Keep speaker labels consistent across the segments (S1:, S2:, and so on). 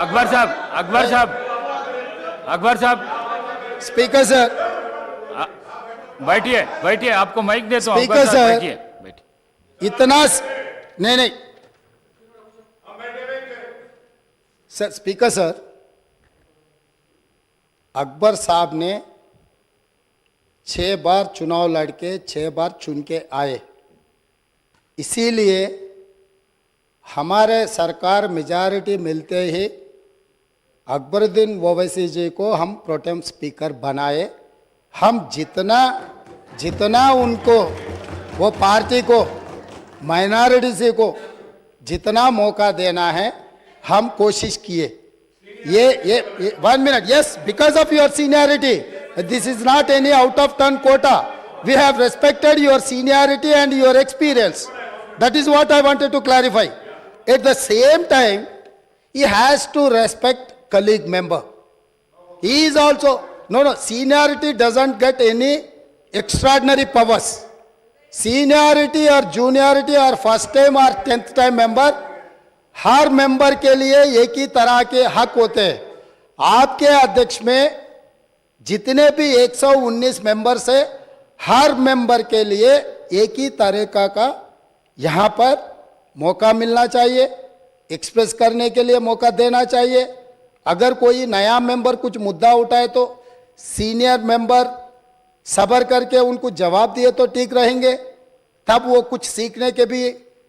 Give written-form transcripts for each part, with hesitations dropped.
S1: अकबर साहब, अकबर साहब, अकबर साहब,
S2: स्पीकर सर,
S1: बैठिए बैठिए, आपको माइक देता हूं।
S2: स्पीकर
S1: अकबर साहब,
S2: सर,
S1: बैठिए बैठिए।
S2: इतना नहीं नहीं सर, स्पीकर सर, अकबर साहब ने 6 बार चुनाव लड़के 6 बार चुन के आए, इसीलिए हमारे सरकार मेजॉरिटी मिलते ही अकबरुद्दीन ओवैसी जी को हम प्रोटेम स्पीकर बनाए। हम जितना उनको, वो पार्टी को, माइनॉरिटी को जितना मौका देना है हम कोशिश किए। ये 1 minute, yes, because of your seniority, this is not any out of turn quota, we have respected your seniority and your experience, that is what I wanted to clarify. At the same time, he has to respect colleague member. He is also, no, seniority doesn't get any extraordinary powers. Seniority or juniority or first time or 10th time member, her member के लिए एक ही तरह के हक होते हैं। आपके अध्यक्ष में जितने भी 119 मेंबर्स है, हर मेंबर के लिए एक ही तरीका का यहाँ पर मौका मिलना चाहिए, एक्सप्रेस करने के लिए मौका देना चाहिए। अगर कोई नया मेंबर कुछ मुद्दा उठाए तो सीनियर मेंबर सब्र करके उनको जवाब दिए तो ठीक रहेंगे, तब वो कुछ सीखने के भी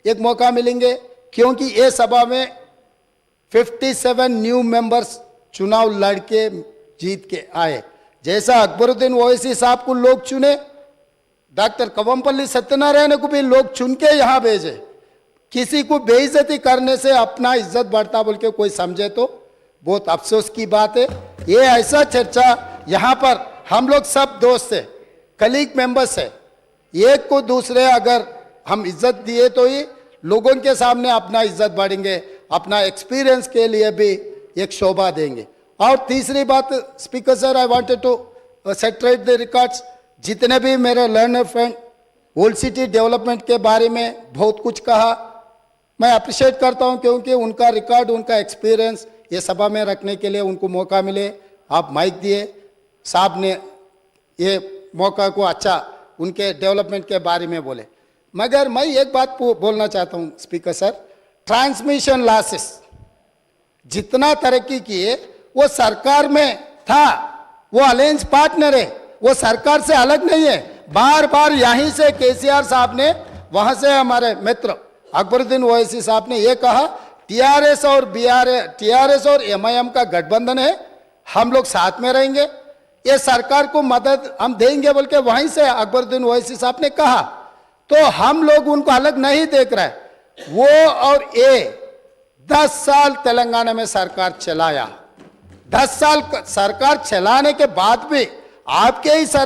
S2: एक मौका मिलेंगे। क्योंकि ये सभा में 57 न्यू मेंबर्स चुनाव लड़के जीत के आए। जैसा अकबरुद्दीन ओवैसी साहब को लोग चुने, डॉक्टर कवंपल्ली सत्यनारायण को भी लोग चुन के यहाँ भेजे। किसी को बेइज्जती करने से अपना इज्जत बढ़ता बोल के कोई समझे तो बहुत अफसोस की बात है। ये ऐसा चर्चा, यहाँ पर हम लोग सब दोस्त है, कलीग मेंबर्स है, एक को दूसरे अगर हम इज्जत दिए तो ही लोगों के सामने अपना इज्जत बढ़ेंगे, अपना एक्सपीरियंस के लिए भी एक शोभा देंगे। और तीसरी बात, speaker sir, I wanted to set right the records. जितने भी मेरे learned friend old city development के बारे में बहुत कुछ कहा, मैं अप्रिशिएट करता हूं, क्योंकि उनका रिकॉर्ड, उनका एक्सपीरियंस ये सभा में रखने के लिए उनको मौका मिले। आप माइक दिए, साहब ने ये मौका को अच्छा उनके डेवलपमेंट के बारे में बोले। मगर मैं एक बात बोलना चाहता हूं स्पीकर सर, ट्रांसमिशन लॉसेस जितना तरक्की किए वो सरकार में था, वो अलायंस पार्टनर है, वो सरकार से अलग नहीं है। बार बार यहीं से केसीआर साहब ने, वहां से हमारे मित्र अकबरुद्दीन ओवैसी साहब ने ये कहा, टीआरएस और एमआईएम का गठबंधन है, हम लोग साथ में रहेंगे, ये सरकार को मदद हम देंगे बोल के वहीं से अकबरुद्दीन ओवैसी साहब ने कहा। तो हम लोग उनको अलग नहीं देख रहे। वो और ये 10 साल तेलंगाना में सरकार चलाया, 10 साल सरकार चलाने के बाद भी आपके ही सरकार